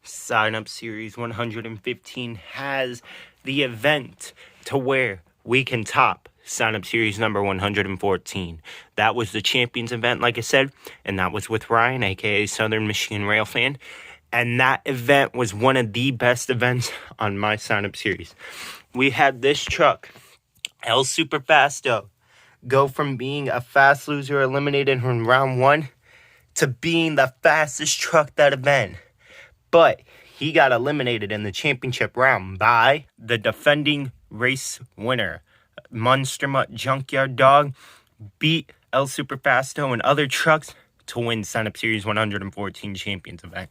Sign Up Series 115 has the event to where we can top Sign Up Series number 114. That was the Champions event, like I said, and that was with Ryan, aka Southern Michigan Rail fan. And that event was one of the best events on my Sign Up Series. We had this truck, El Super Fasto, go from being a fast loser eliminated in round one to being the fastest truck that event. But he got eliminated in the championship round by the defending race winner. Monster Mutt Junkyard Dog beat El Super Fasto and other trucks to win Sign Up Series 114 Champions event.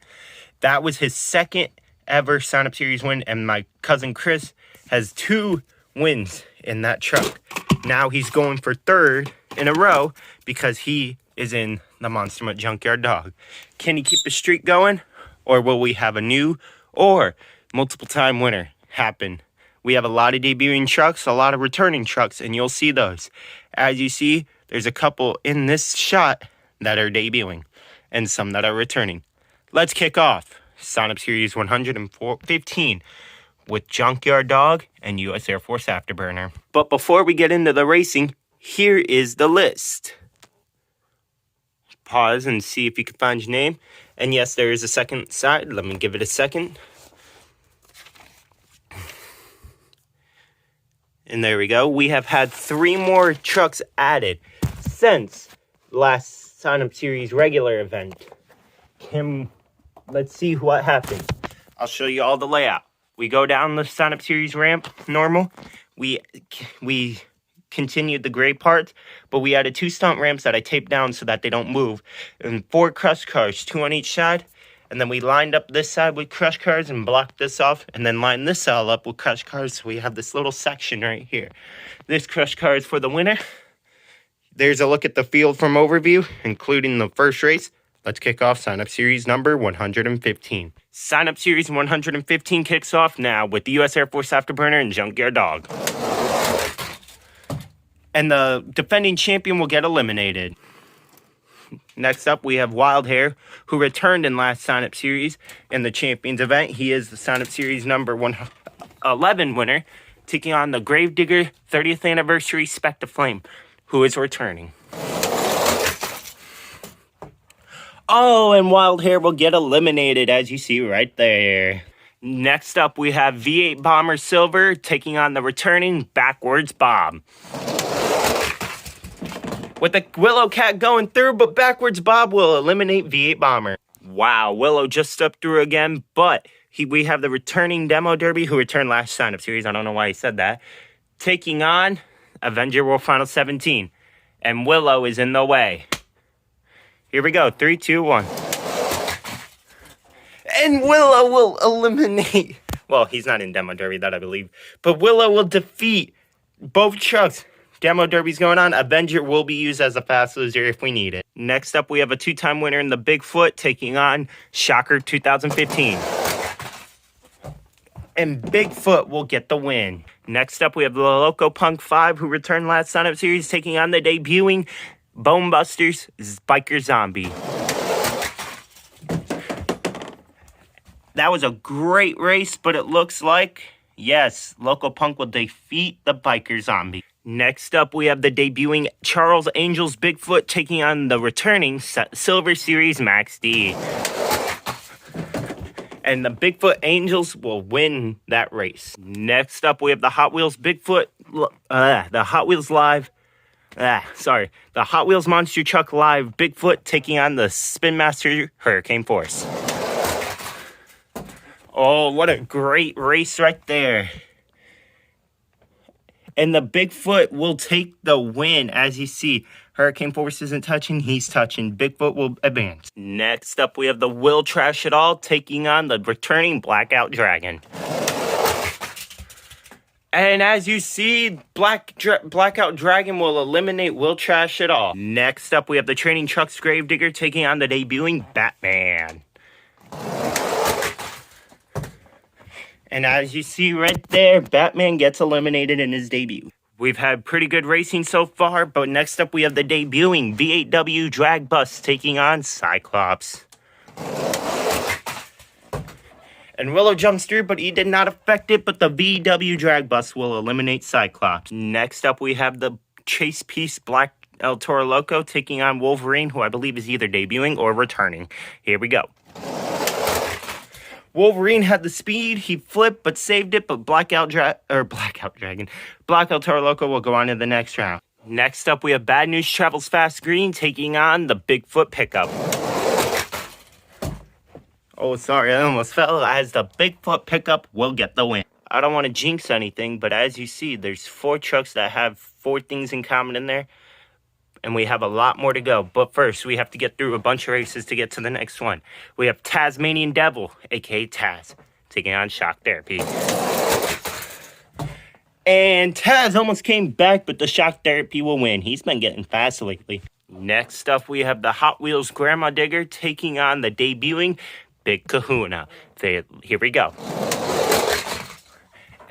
That was his second ever Sign Up Series win, and my cousin Chris has 2 wins in that truck. Now he's going for 3rd in a row because he is in the Monster Mutt Junkyard Dog. Can he keep the streak going? Or will we have a new or multiple time winner happen? We have a lot of debuting trucks, a lot of returning trucks, and you'll see those. As you see, there's a couple in this shot that are debuting and some that are returning. Let's kick off Sign Up Series 115 with Junkyard Dog and U.S. Air Force Afterburner. But before we get into the racing, here is the list. Pause and see if you can find your name. And yes, there is a second side. Let me give it a second. And there we go. We have had 3 more trucks added since last Sign Up Series regular event. Let's see what happened. I'll show you all the layout. We go down the Sign Up Series ramp normal. We continued the gray parts, but we added 2 stunt ramps that I taped down so that they don't move, and 4 crush cars, 2 on each side. And then we lined up this side with crush cars and blocked this off, and then lined this all up with crush cars. So we have this little section right here. This crush car is for the winner. There's a look at the field from overview, including the first race. Let's kick off Sign Up Series number 115. Sign Up Series 115 kicks off now with the U.S. Air Force Afterburner and Junkyard Dog. And the defending champion will get eliminated. Next up, we have Wild Hair, who returned in last Sign Up Series in the Champions event. He is the Sign Up Series number 111 winner, taking on the Gravedigger 30th Anniversary Spectre Flame, who is returning. Oh, and Wild Hair will get eliminated, as you see right there. Next up, we have V8 Bomber Silver taking on the returning Backwards Bob. With the Willow Cat going through, but Backwards Bob will eliminate V8 Bomber. Wow, Willow just stepped through again, but we have the returning Demo Derby, who returned last Sign Up Series. I don't know why he said that. Taking on Avenger World Final 17. And Willow is in the way. Here we go, 3, 2, 1. And Willow will eliminate... Well, he's not in Demo Derby, that I believe. But Willow will defeat both trucks. Demo Derby's going on. Avenger will be used as a fast loser if we need it. Next up, we have a 2-time winner in the Bigfoot taking on Shocker 2015. And Bigfoot will get the win. Next up, we have the Loco Punk 5, who returned last Sign Up Series, taking on the debuting Bonebusters Biker Zombie. That was a great race, but it looks like, yes, Loco Punk will defeat the Biker Zombie. Next up, we have the debuting Charles Angels Bigfoot taking on the returning Silver Series Max D. And the Bigfoot Angels will win that race. Next up, we have the Hot Wheels Bigfoot, the Hot Wheels Live, the Hot Wheels Monster Truck Live Bigfoot taking on the Spin Master Hurricane Force. Oh, what a great race right there. And the Bigfoot will take the win. As you see, Hurricane Force isn't touching, he's touching. Bigfoot will advance. Next up, we have the Will Trash It All taking on the returning Blackout Dragon. And as you see, Blackout Dragon will eliminate Will Trash It All. Next up, we have the Training Trucks Gravedigger taking on the debuting Batman. And as you see right there, Batman gets eliminated in his debut. We've had pretty good racing so far, but next up we have the debuting V8W Drag Bus taking on Cyclops. And Willow jumps through, but he did not affect it, but the VW drag bus will eliminate Cyclops. Next up, we have the Chase Piece Black El Toro Loco taking on Wolverine, who I believe is either debuting or returning. Here we go. Wolverine had the speed, he flipped but saved it, but Black El Toro Loco will go on to the next round. Next up, we have Bad News Travels Fast Green taking on the Bigfoot Pickup. Oh, sorry, I almost fell, as the Bigfoot Pickup will get the win. I don't want to jinx anything, but as you see, there's 4 trucks that have 4 things in common in there, and we have a lot more to go. But first, we have to get through a bunch of races to get to the next one. We have Tasmanian Devil, aka Taz, taking on Shock Therapy. And Taz almost came back, but the Shock Therapy will win. He's been getting fast lately. Next up, we have the Hot Wheels Grandma Digger taking on the debuting Big Kahuna. Here we go.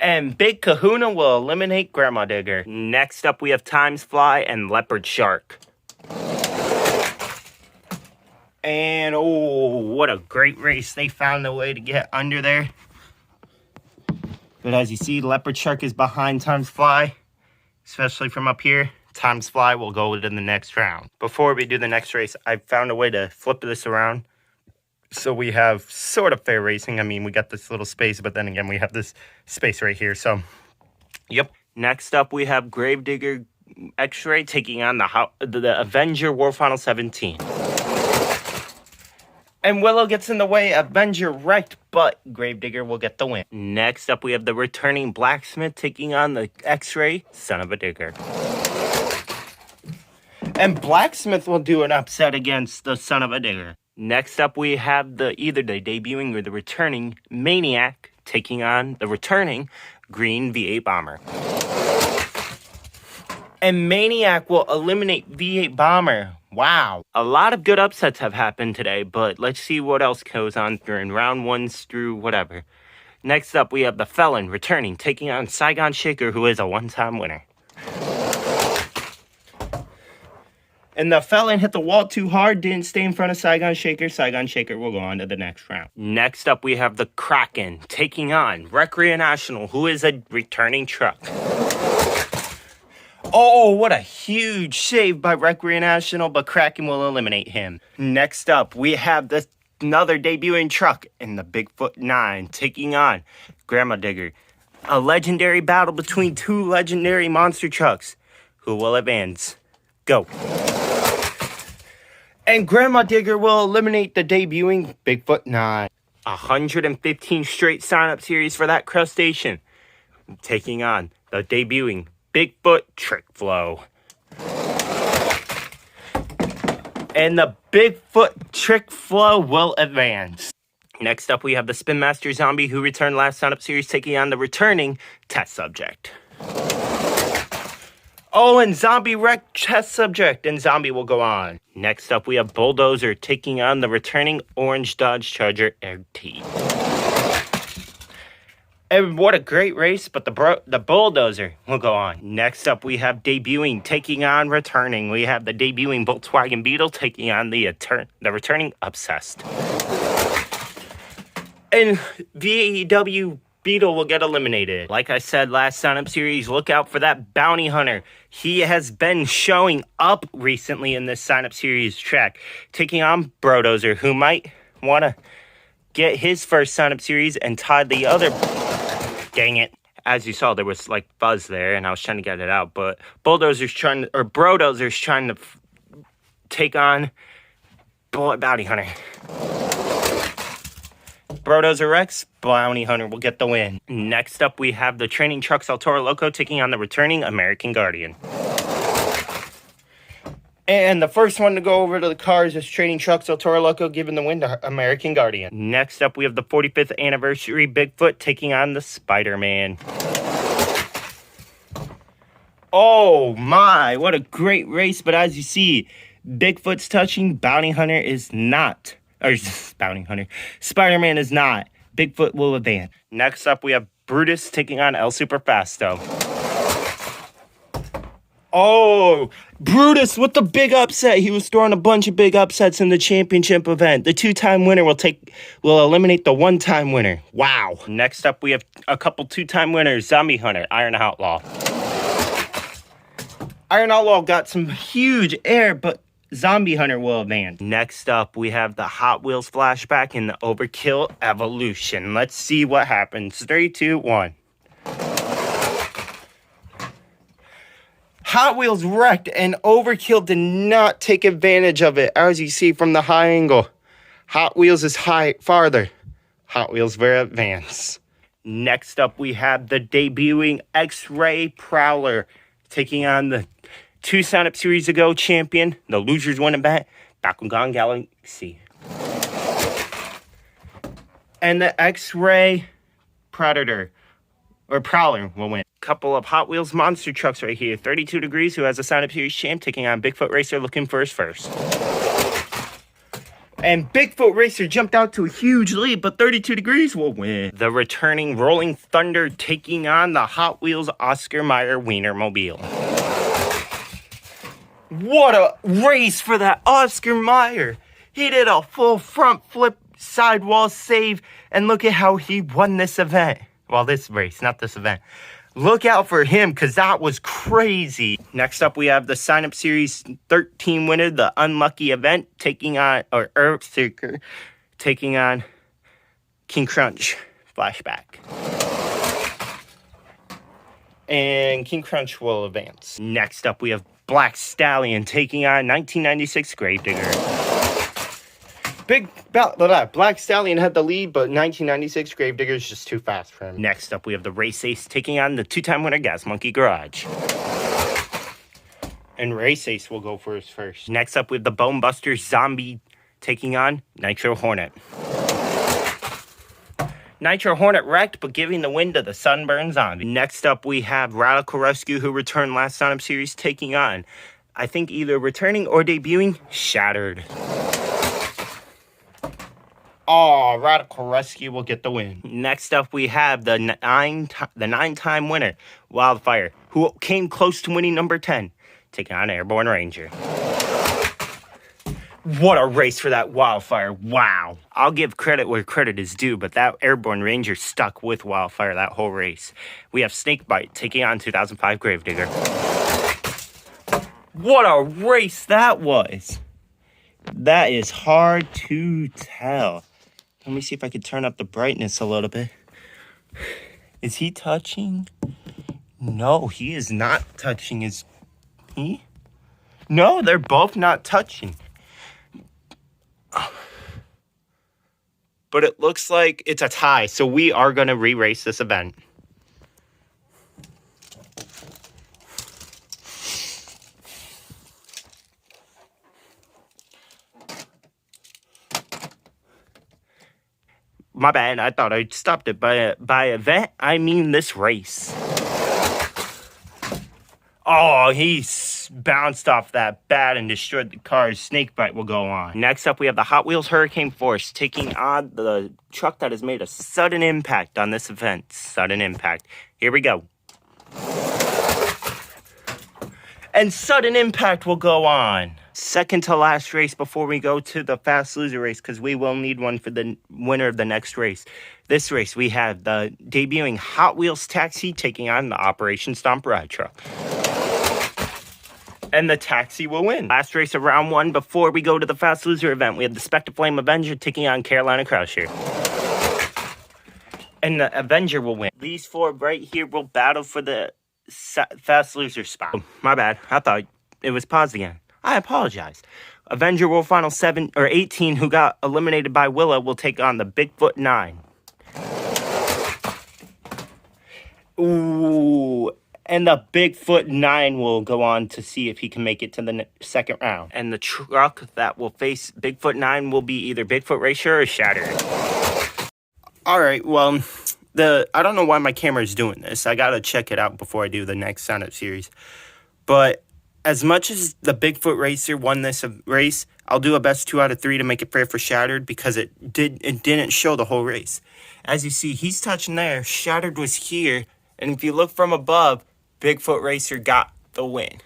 And Big Kahuna will eliminate Grandma Digger. Next up, we have Times Fly and Leopard Shark. And, oh, what a great race. They found a way to get under there. But as you see, Leopard Shark is behind Times Fly, especially from up here. Times Fly will go to the next round. Before we do the next race, I found a way to flip this around, so we have sort of fair racing. I mean, we got this little space, but then again, we have this space right here. So, yep. Next up, we have Gravedigger X-Ray taking on the Avenger War Final 17. And Willow gets in the way. Avenger wrecked, but Gravedigger will get the win. Next up, we have the returning Blacksmith taking on the X-Ray Son of a Digger. And Blacksmith will do an upset against the Son of a Digger. Next up, we have either the debuting or the returning Maniac taking on the returning Green V8 Bomber. And Maniac will eliminate V8 Bomber. Wow. A lot of good upsets have happened today, but let's see what else goes on during round 1 through whatever. Next up, we have the Felon returning, taking on Saigon Shaker, who is a one-time winner. And the Felon hit the wall too hard, didn't stay in front of Saigon Shaker. Saigon Shaker will go on to the next round. Next up, we have the Kraken taking on Recreational, who is a returning truck. Oh, what a huge save by Recreational, but Kraken will eliminate him. Next up, we have another debuting truck in the Bigfoot 9 taking on Grandma Digger. A legendary battle between 2 legendary monster trucks. Who will advance? Go. And Grandma Digger will eliminate the debuting Bigfoot 9. 115 straight sign-up series for that crustacean. Taking on the debuting Bigfoot Trick Flow. And the Bigfoot Trick Flow will advance. Next up, we have the Spin Master Zombie, who returned last sign-up series, taking on the returning Test Subject. Oh, and Zombie wrecked Test Subject, and Zombie will go on. Next up, we have Bulldozer taking on the returning Orange Dodge Charger RT. And what a great race, but the Bulldozer will go on. Next up, we have debuting, taking on returning. We have the debuting Volkswagen Beetle taking on the returning Obsessed. And VW Beetle will get eliminated. Like I said last sign-up series, look out for that Bounty Hunter. He has been showing up recently in this sign-up series track, taking on Brodozer, who might want to get his first sign-up series and tie the other. Dang it. As you saw, there was like buzz there, and I was trying to get it out, but Brodozer's trying to take on Bounty Hunter. Brodozer Rex, Bounty Hunter will get the win. Next up, we have the training trucks El Toro Loco taking on the returning American Guardian. And the first one to go over to the cars is Training Trucks El Toro Loco, giving the win to American Guardian. Next up, we have the 45th anniversary Bigfoot taking on the Spider-Man. Oh my, what a great race. But as you see, Bigfoot's touching, Bounty Hunter is not. Or Bounty Hunter. Spider-Man is not. Bigfoot will advance. Next up, we have Brutus taking on El Superfasto. Oh, Brutus with the big upset. He was throwing a bunch of big upsets in the championship event. The two-time winner will eliminate the one-time winner. Wow. Next up, we have a couple two-time winners. Zombie Hunter, Iron Outlaw. Iron Outlaw got some huge air, but Zombie Hunter will advance. Next up, we have the Hot Wheels flashback and the Overkill Evolution. Let's see what happens. 3, 2, 1. Hot Wheels wrecked, and Overkill did not take advantage of it, as you see from the high angle. Hot Wheels is farther. Hot Wheels will advance. Next up, we have the debuting X-Ray Prowler taking on the 2 sign-up series ago champion. The losers win a bet, Bakugan Galaxy. And the X-Ray Predator, or Prowler, will win. Couple of Hot Wheels monster trucks right here. 32 Degrees, who has a sign-up series champ, taking on Bigfoot Racer, looking for his first. And Bigfoot Racer jumped out to a huge lead, but 32 Degrees will win. The returning Rolling Thunder taking on the Hot Wheels Oscar Mayer Wienermobile. What a race for that Oscar Mayer. He did a full front flip sidewall save, and look at how he won this event. Well, this race, not this event. Look out for him, because that was crazy. Next up, we have the sign-up series 13 winner, the Unlucky Event, taking on, or Earthseeker, taking on King Crunch Flashback. And King Crunch will advance. Next up, we have Black Stallion taking on 1996 Gravedigger. Black Stallion had the lead, but 1996 Gravedigger is just too fast for him. Next up, we have the Race Ace taking on the 2-time winner Gas Monkey Garage. And Race Ace will go for his first. Next up, we have the Bone Buster Zombie taking on Nitro Hornet. Nitro Hornet wrecked, but giving the win to the Sunburn Zombie. Next up, we have Radical Rescue, who returned last sign-up series, taking on, I think, either returning or debuting, Shattered. Oh, Radical Rescue will get the win. Next up, we have the 9-time winner, Wildfire, who came close to winning number 10, taking on Airborne Ranger. What a race for that Wildfire. Wow. I'll give credit where credit is due, but that Airborne Ranger stuck with Wildfire that whole race. We have Snakebite taking on 2005 Gravedigger. What a race that was. That is hard to tell. Let me see if I can turn up the brightness a little bit. Is he touching? No, he is not touching. Is he? No, they're both not touching. But it looks like it's a tie, so we are going to re-race this event. My bad, I thought I stopped it. By event, I mean this race. Oh, he bounced off that bat and destroyed the car. Snakebite will go on. Next up, we have the Hot Wheels Hurricane Force taking on the truck that has made a sudden impact on this event. Sudden impact. Here we go. And Sudden Impact will go on. Second to last race before we go to the Fast Loser race, because we will need one for the winner of the next race. This race, we have the debuting Hot Wheels Taxi taking on the Operation Stomp Ride Truck. And the Taxi will win. Last race of round 1 before we go to the Fast Loser event, we have the Spectre Flame Avenger taking on Carolina Crusher. And the Avenger will win. These 4 right here will battle for the Fast Loser spot. Oh, my bad. I thought it was paused again. I apologize. Avenger World Final 7 or 18, who got eliminated by Willa, will take on the Bigfoot 9. Ooh. And the Bigfoot 9 will go on to see if he can make it to the second round. And the truck that will face Bigfoot 9 will be either Bigfoot Racer or Shattered. Alright, well, I don't know why my camera is doing this. I gotta check it out before I do the next sign-up series. But as much as the Bigfoot Racer won this race, I'll do a best 2 out of 3 to make it fair for Shattered, because it didn't show the whole race. As you see, he's touching there. Shattered was here. And if you look from above, Bigfoot Racer got the win.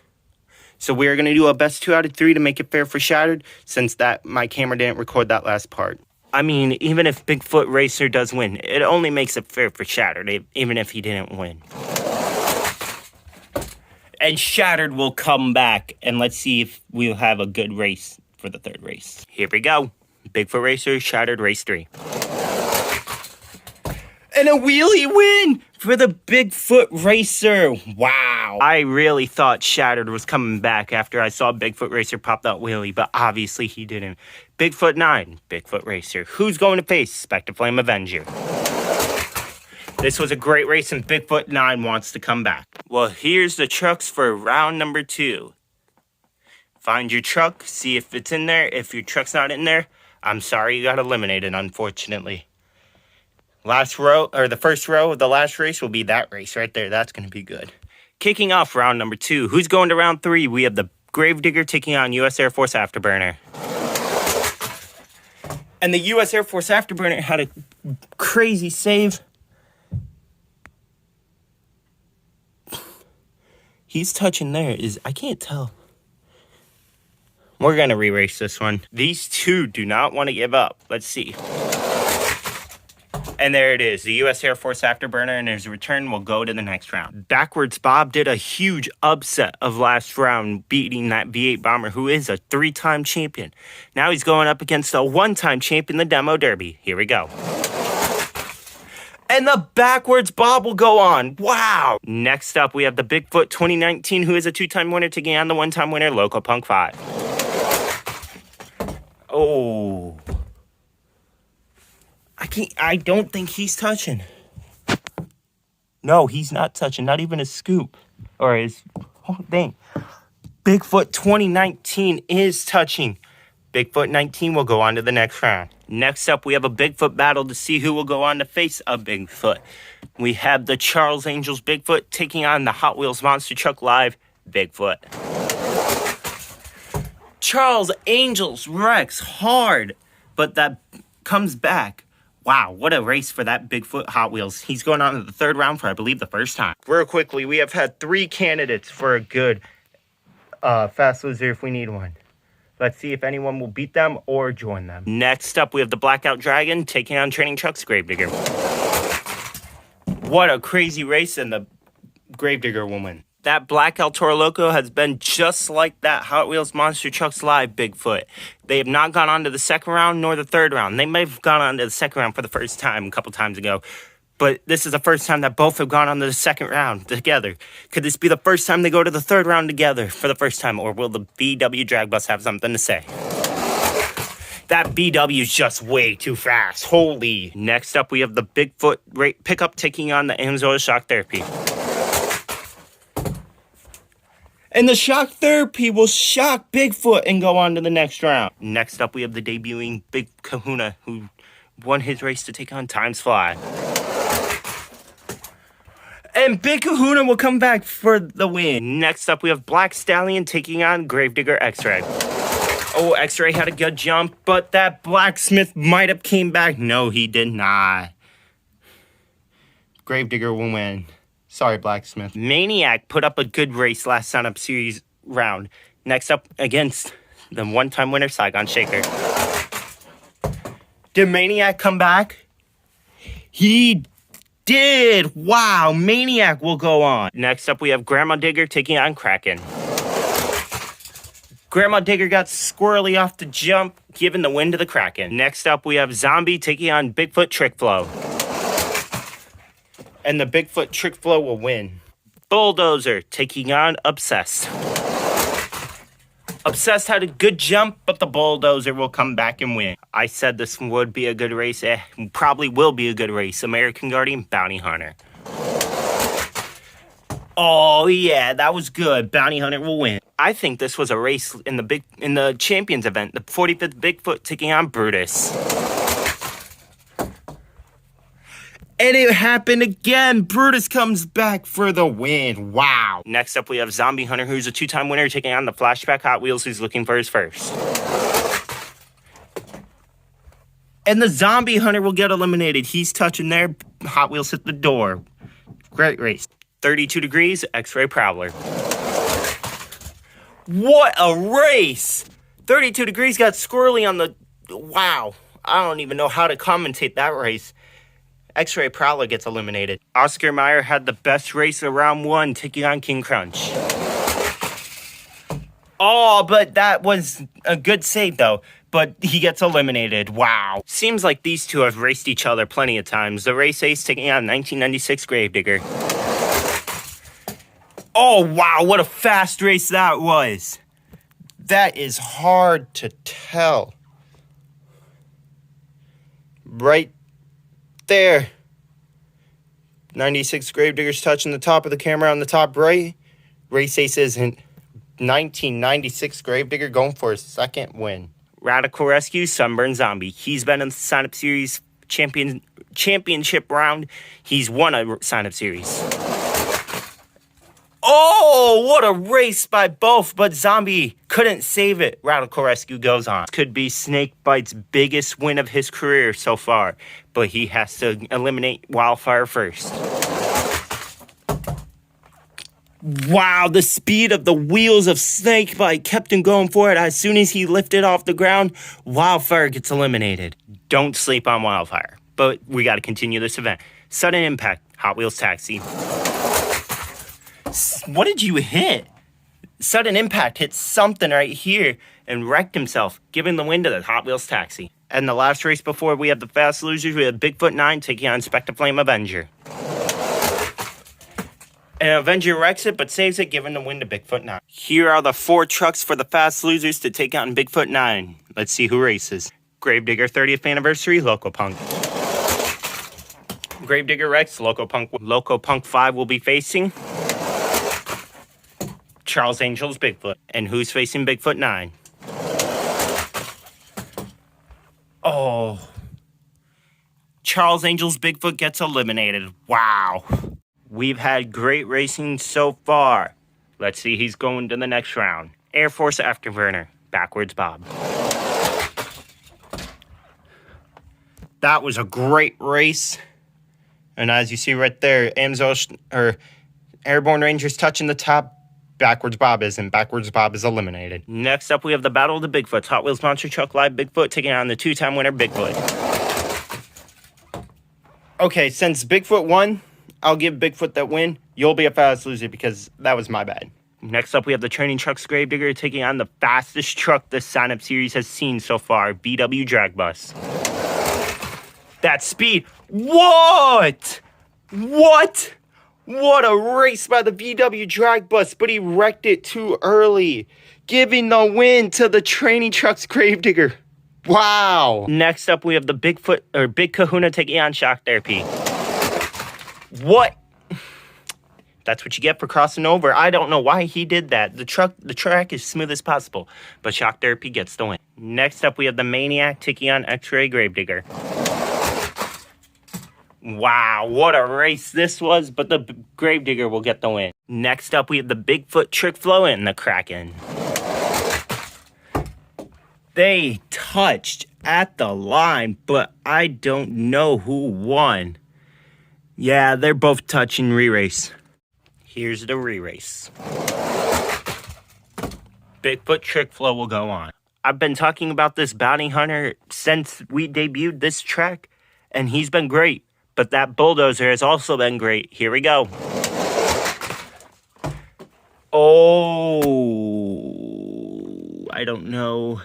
So we're going to do a best 2 out of 3 to make it fair for Shattered, since that my camera didn't record that last part. I mean, even if Bigfoot Racer does win, it only makes it fair for Shattered, even if he didn't win. And Shattered will come back, and let's see if we'll have a good race for the third race. Here we go. Bigfoot Racer, Shattered, race 3. And a wheelie win for the Bigfoot Racer. Wow. I really thought Shattered was coming back after I saw Bigfoot Racer pop that wheelie, but obviously he didn't. Bigfoot 9, Bigfoot Racer. Who's going to face Spectre Flame Avenger? This was a great race, and Bigfoot 9 wants to come back. Well, here's the trucks for round number 2. Find your truck, see if it's in there. If your truck's not in there, I'm sorry, you got eliminated, unfortunately. Last row, or the first row of the last race will be that race right there. That's going to be good. Kicking off round number 2. Who's going to round 3? We have the Gravedigger taking on U.S. Air Force Afterburner. And the U.S. Air Force Afterburner had a crazy save. He's touching there. I can't tell. We're going to re-race this one. These two do not want to give up. Let's see. And there it is. The U.S. Air Force Afterburner and his return will go to the next round. Backwards Bob did a huge upset of last round, beating that V8 bomber, who is a 3-time champion. Now he's going up against a 1-time champion, the Demo Derby. Here we go. And the Backwards Bob will go on. Wow. Next up, we have the Bigfoot 2019, who is a 2-time winner, taking on the 1-time winner, Loco Punk 5. Oh. I don't think he's touching. No, he's not touching. Not even a scoop. Or his whole thing. Bigfoot 2019 is touching. Bigfoot 19 will go on to the next round. Next up, we have a Bigfoot battle to see who will go on to face a Bigfoot. We have the Charles Angels Bigfoot taking on the Hot Wheels Monster Truck Live Bigfoot. Charles Angels wrecks hard, but that comes back. Wow, what a race for that Bigfoot Hot Wheels. He's going on to the third round for, I believe, the first time. Real quickly, we have had 3 candidates for a good Fast Loser if we need one. Let's see if anyone will beat them or join them. Next up, we have the Blackout Dragon taking on Training Truck's Gravedigger. What a crazy race, and the Gravedigger will win. That Black El Toro Loco has been just like that Hot Wheels Monster Trucks Live Bigfoot. They have not gone on to the second round nor the third round. They may have gone on to the second round for the first time a couple times ago. But this is the first time that both have gone on to the second round together. Could this be the first time they go to the third round together for the first time? Or will the BW Drag Bus have something to say? That BW is just way too fast. Holy. Next up, we have the Bigfoot pickup taking on the Amsoil Shock Therapy. And the Shock Therapy will shock Bigfoot and go on to the next round. Next up, we have the debuting Big Kahuna, who won his race to take on Times Fly. And Big Kahuna will come back for the win. Next up, we have Black Stallion taking on Gravedigger X-Ray. Oh, X-Ray had a good jump, but that Blacksmith might have came back. No, he did not. Gravedigger will win. Sorry, Blacksmith. Maniac put up a good race last sign-up series round. Next up against the 1-time winner, Saigon Shaker. Did Maniac come back? He did! Wow, Maniac will go on. Next up, we have Grandma Digger taking on Kraken. Grandma Digger got squirrely off the jump, giving the win to the Kraken. Next up, we have Zombie taking on Bigfoot Trick Flow. And the Bigfoot Trick Flow will win. Bulldozer taking on Obsessed. Obsessed had a good jump, but the Bulldozer will come back and win. I said this would be a good race. Probably will be a good race. American Guardian, Bounty Hunter. Oh, yeah, that was good. Bounty Hunter will win. I think this was a race in the Champions event. The 45th Bigfoot taking on Brutus. And it happened again. Brutus comes back for the win. Wow. Next up, we have Zombie Hunter, who's a 2-time winner, taking on the Flashback Hot Wheels, who's looking for his first. And the Zombie Hunter will get eliminated. He's touching there. Hot Wheels hit the door. Great race. 32 degrees, X-Ray Prowler. What a race! 32 Degrees got squirrely on the... Wow. I don't even know how to commentate that race. X-Ray Prowler gets eliminated. Oscar Mayer had the best race of round 1, taking on King Crunch. Oh, but that was a good save, though. But he gets eliminated. Wow. Seems like these two have raced each other plenty of times. The race ace taking on 1996 Gravedigger. Oh, wow. What a fast race that was. That is hard to tell. Right there. 96 Gravediggers touching the top of the camera on the top right. Race ace isn't. 1996 Gravedigger going for his second win. Radical Rescue, Sunburn Zombie. He's been in the sign-up series championship round. He's won a sign-up series. Oh, what a race by both, but Zombie couldn't save it. Radical Rescue goes on. Could be Snakebite's biggest win of his career so far, but he has to eliminate Wildfire first. Wow, the speed of the wheels of Snakebite kept him going for it. As soon as he lifted off the ground, Wildfire gets eliminated. Don't sleep on Wildfire, but we got to continue this event. Sudden Impact, Hot Wheels Taxi. What did you hit? Sudden Impact hit something right here and wrecked himself, giving the win to the Hot Wheels Taxi. And the last race before we have the fast losers, we have Bigfoot 9 taking on Spectre Flame Avenger. And Avenger wrecks it, but saves it, giving the win to Bigfoot 9. Here are the 4 trucks for the fast losers to take on Bigfoot 9. Let's see who races. Gravedigger 30th Anniversary, Loco Punk. Gravedigger Rex, Loco Punk. Loco Punk 5 will be facing Charles Angel's Bigfoot. And who's facing Bigfoot 9? Oh. Charles Angel's Bigfoot gets eliminated. Wow. We've had great racing so far. Let's see who's going to the next round. Air Force Afterburner, Backwards Bob. That was a great race. And as you see right there, Airborne Rangers touching the top. Backwards Bob isn't. Backwards Bob is eliminated. Next up, we have the Battle of the Bigfoots. Hot Wheels Monster Truck Live Bigfoot taking on the 2-time winner, Bigfoot. Okay, since Bigfoot won, I'll give Bigfoot that win. You'll be a fast loser because that was my bad. Next up, we have the Training Trucks Gravedigger taking on the fastest truck this sign-up series has seen so far, BW Drag Bus. That speed. What? What? What a race by the VW Drag Bus, but he wrecked it too early, giving the win to the Training Trucks Gravedigger. Wow. Next up, we have the Big Kahuna taking on Shock Therapy. What? That's what you get for crossing over. I don't know why he did that. The track is smooth as possible, but Shock Therapy gets the win. Next up, we have the Maniac taking on X-Ray Gravedigger. Wow, what a race this was, but the Gravedigger will get the win. Next up, we have the Bigfoot Trick Flow and the Kraken. They touched at the line, but I don't know who won. Yeah, they're both touching re-race. Here's the re-race. Bigfoot Trick Flow will go on. I've been talking about this bounty hunter since we debuted this track, and he's been great. But that bulldozer has also been great. Here we go. Oh, I don't know.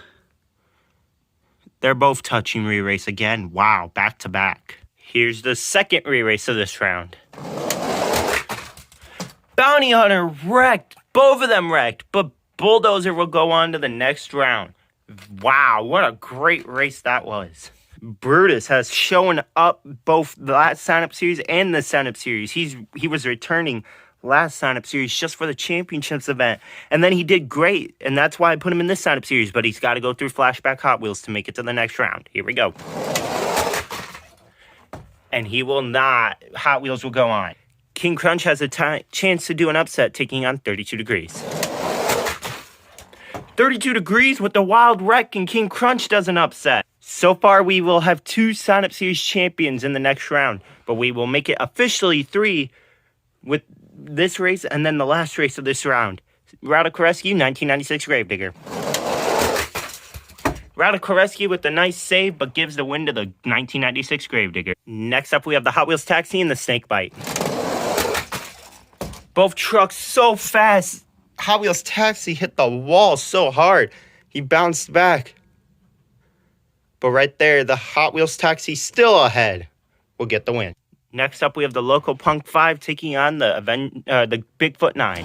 They're both touching re-race again. Wow, back to back. Here's the second re-race of this round. Bounty Hunter wrecked. Both of them wrecked. But Bulldozer will go on to the next round. Wow, what a great race that was. Brutus has shown up both the last sign-up series and the sign-up series. He was returning last sign-up series just for the championships event. And then he did great, and that's why I put him in this sign-up series. But he's got to go through Flashback Hot Wheels to make it to the next round. Here we go. And he will not. Hot Wheels will go on. King Crunch has a chance to do an upset, taking on 32 Degrees. 32 Degrees with the wild wreck, and King Crunch does an upset. So far, we will have 2 sign-up series champions in the next round, but we will make it officially 3 with this race and then the last race of this round. Radokorescu, 1996 Gravedigger. Radokorescu with a nice save, but gives the win to the 1996 Gravedigger. Next up, we have the Hot Wheels Taxi and the Snakebite. Both trucks so fast. Hot Wheels Taxi hit the wall so hard. He bounced back. But right there, the Hot Wheels Taxi still ahead will get the win. Next up, we have the Loco Punk 5 taking on the Bigfoot 9.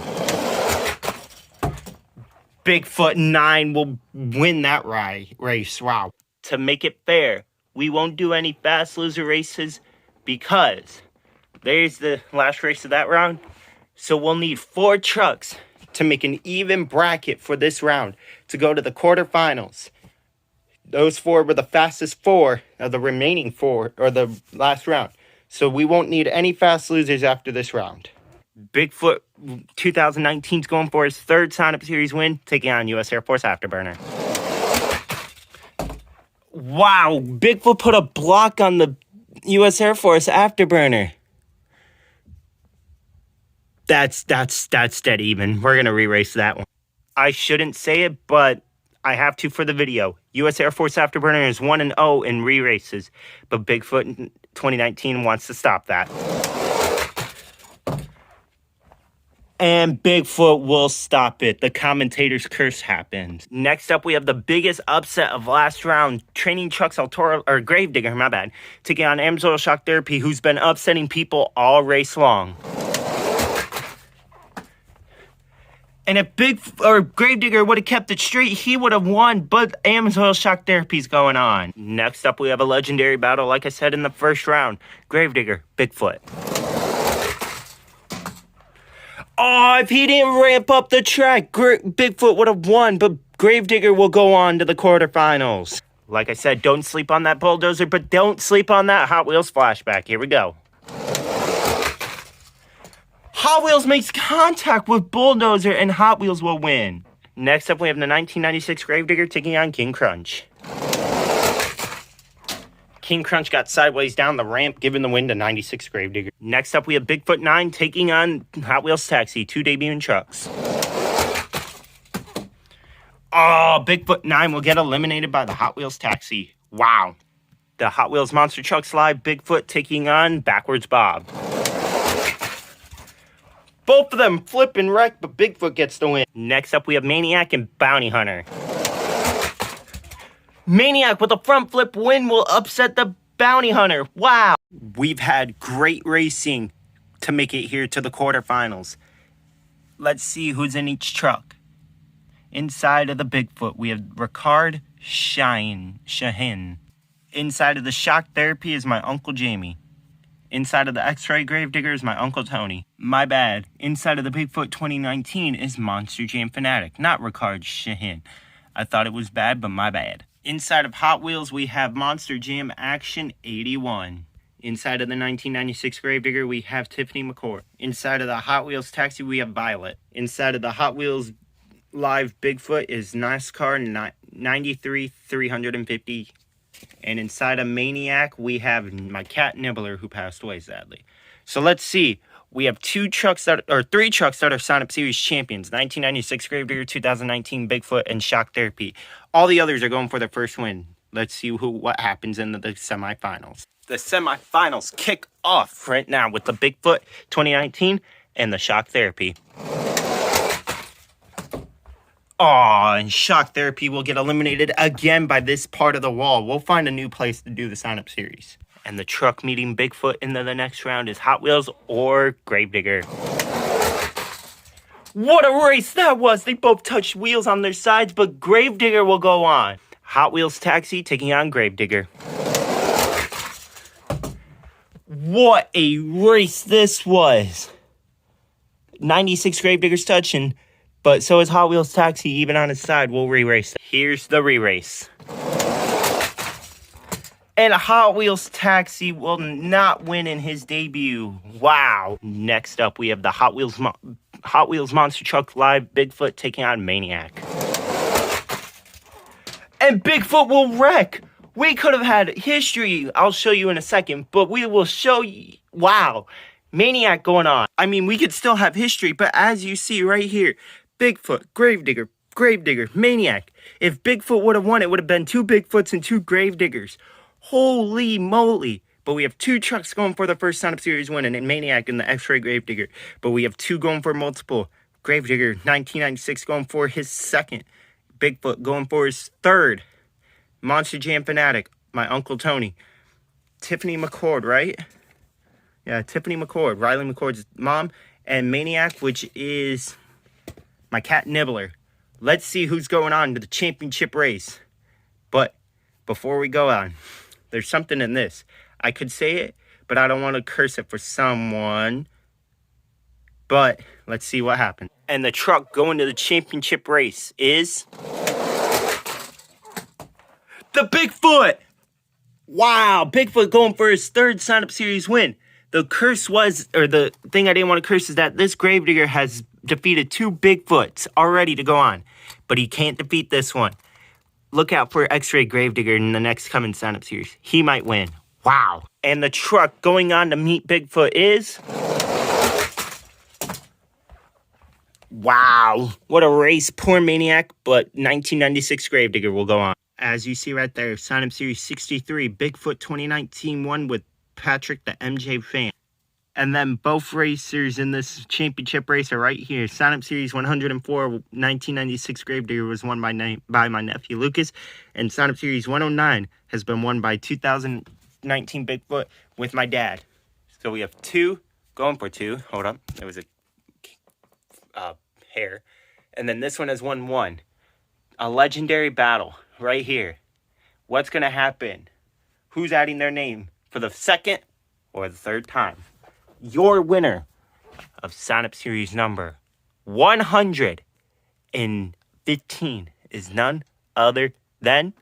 Bigfoot 9 will win that race. Wow. To make it fair, we won't do any fast loser races because there's the last race of that round. So we'll need 4 trucks to make an even bracket for this round to go to the quarterfinals. Those 4 were the fastest 4 of the remaining 4 or the last round. So we won't need any fast losers after this round. Bigfoot 2019 is going for his 3rd Sign Up Series win, taking on U.S. Air Force Afterburner. Wow, Bigfoot put a block on the U.S. Air Force Afterburner. That's dead even. We're going to re-race that one. I shouldn't say it, but I have to for the video. U.S. Air Force Afterburner is 1-0 in re-races, but Bigfoot in 2019 wants to stop that. And Bigfoot will stop it. The commentator's curse happened. Next up, we have the biggest upset of last round. Training Trucks Gravedigger, my bad, taking on Amsoil Shock Therapy, who's been upsetting people all race long. And if Gravedigger would have kept it straight, he would have won, but Amsoil Shock Therapy's going on. Next up, we have a legendary battle, like I said in the first round. Gravedigger, Bigfoot. Oh, if he didn't ramp up the track, Bigfoot would have won, but Gravedigger will go on to the quarterfinals. Like I said, don't sleep on that bulldozer, but don't sleep on that Hot Wheels flashback. Here we go. Hot Wheels makes contact with Bulldozer and Hot Wheels will win. Next up, we have the 1996 Gravedigger taking on King Crunch. King Crunch got sideways down the ramp, giving the win to 96 Gravedigger. Next up, we have Bigfoot 9 taking on Hot Wheels Taxi, 2 debuting trucks. Oh, Bigfoot 9 will get eliminated by the Hot Wheels Taxi. Wow. The Hot Wheels Monster Trucks Live, Bigfoot taking on Backwards Bob. Both of them flip and wreck, but Bigfoot gets the win. Next up, we have Maniac and Bounty Hunter. Maniac with a front flip win will upset the Bounty Hunter. Wow. We've had great racing to make it here to the quarterfinals. Let's see who's in each truck. Inside of the Bigfoot, we have Ricard Shahin. Inside of the Shock Therapy is my Uncle Jamie. Inside of the X-Ray Gravedigger is my Uncle Tony. My bad. Inside of the Bigfoot 2019 is Monster Jam Fanatic, not Ricard Shahin. I thought it was bad, but my bad. Inside of Hot Wheels, we have Monster Jam Action 81. Inside of the 1996 Gravedigger, we have Tiffany McCord. Inside of the Hot Wheels Taxi, we have Violet. Inside of the Hot Wheels Live Bigfoot is NASCAR 93 350. And inside of Maniac, we have my cat Nibbler, who passed away, sadly. So let's see. We have 3 trucks that are Sign Up Series champions. 1996 Gravedigger, 2019 Bigfoot, and Shock Therapy. All the others are going for their first win. Let's see what happens in the semifinals. The semifinals kick off right now with the Bigfoot 2019 and the Shock Therapy. Oh, and Shock Therapy will get eliminated again by this part of the wall. We'll find a new place to do the sign-up series. And the truck meeting Bigfoot into the next round is Hot Wheels or Gravedigger. What a race that was! They both touched wheels on their sides, but Gravedigger will go on. Hot Wheels Taxi taking on Gravedigger. What a race this was! 96 Gravedigger's touching. But so is Hot Wheels Taxi, even on his side. We'll re-race. Here's the re-race. And Hot Wheels Taxi will not win in his debut. Wow. Next up, we have the Hot Wheels Monster Truck Live Bigfoot taking on Maniac. And Bigfoot will wreck. We could have had history. I'll show you in a second. But we will show you. Wow. Maniac going on. I mean, we could still have history. But as you see right here, Bigfoot, Gravedigger, Maniac. If Bigfoot would have won, it would have been 2 Bigfoots and 2 Gravediggers. Holy moly. But we have 2 trucks going for the first Sign Up Series win, and Maniac and the X-Ray Gravedigger. But we have 2 going for multiple. Gravedigger, 1996, going for his second. Bigfoot going for his third. Monster Jam Fanatic, my Uncle Tony. Tiffany McCord, right? Yeah, Tiffany McCord, Riley McCord's mom. And Maniac, which is my cat Nibbler. Let's see who's going on to the championship race. But before we go on, there's something in this. I could say it, but I don't want to curse it for someone. But let's see what happens. And the truck going to the championship race is the Bigfoot. Wow, Bigfoot going for his third Sign Up Series win. The curse was, or the thing I didn't want to curse is that this Gravedigger has defeated 2 Bigfoots already to go on. But he can't defeat this one. Look out for X-Ray Gravedigger in the next coming Sign Up Series. He might win. Wow. And the truck going on to meet Bigfoot is... Wow. What a race. Poor Maniac, but 1996 Gravedigger will go on. As you see right there, Sign Up Series 63, Bigfoot 2019 won with Patrick the MJ fan. And then both racers in this championship race are right here. Sign Up Series 104, 1996 Gravedigger was won by my nephew Lucas. And Sign Up Series 109 has been won by 2019 Bigfoot with my dad. So we have 2 going for 2. Hold up. There was a hair. And then this one has won 1. A legendary battle right here. What's going to happen? Who's adding their name for the second or the third time? Your winner of Sign Up Series number 115 is none other than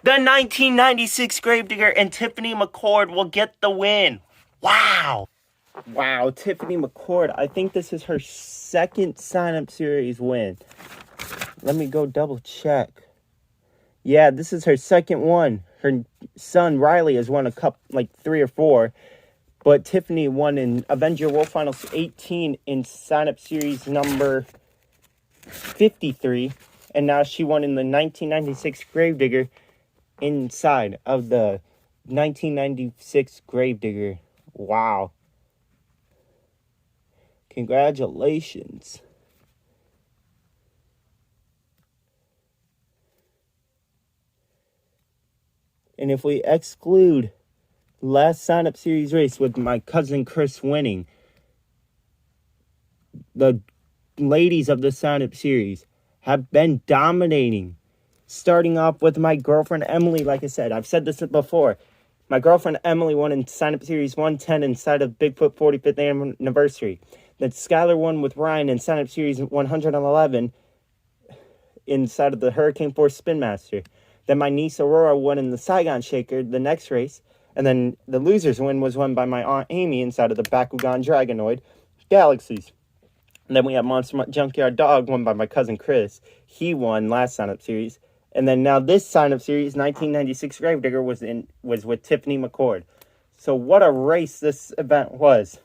the 1996 Gravedigger, and Tiffany McCord will get the win. Wow. Wow, Tiffany McCord. I think this is her second Sign Up Series win. Let me go double check. Yeah, this is her second one. Her son Riley has won a couple, like 3 or 4. But Tiffany won in Avenger World Finals 18 in Sign Up Series number 53. And now she won in the 1996 Gravedigger inside of the 1996 Gravedigger. Wow. Congratulations. And if we exclude last Sign Up Series race with my cousin Chris winning, the ladies of the Sign Up Series have been dominating. Starting off with my girlfriend Emily, like I said, I've said this before. My girlfriend Emily won in Sign Up Series 110 inside of Bigfoot 45th anniversary. Then Skylar won with Ryan in Sign Up Series 111 inside of the Hurricane Force Spin Master. Then my niece Aurora won in the Saigon Shaker the next race. And then the loser's win was won by my Aunt Amy inside of the Bakugan Dragonoid Galaxies. And then we have Monster Junkyard Dog won by my cousin Chris. He won last Sign Up Series. And then now this Sign Up Series, 1996 Gravedigger, was with Tiffany McCord. So what a race this event was.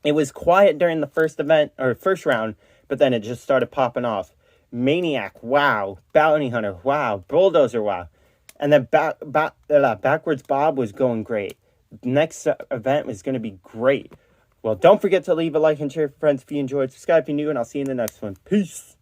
It was quiet during the first round, but then it just started popping off. Maniac, wow. Bounty Hunter, wow. Bulldozer, wow. And then Backwards Bob was going great. Next event was going to be great. Well, don't forget to leave a like and share with friends if you enjoyed. Subscribe if you're new, and I'll see you in the next one. Peace.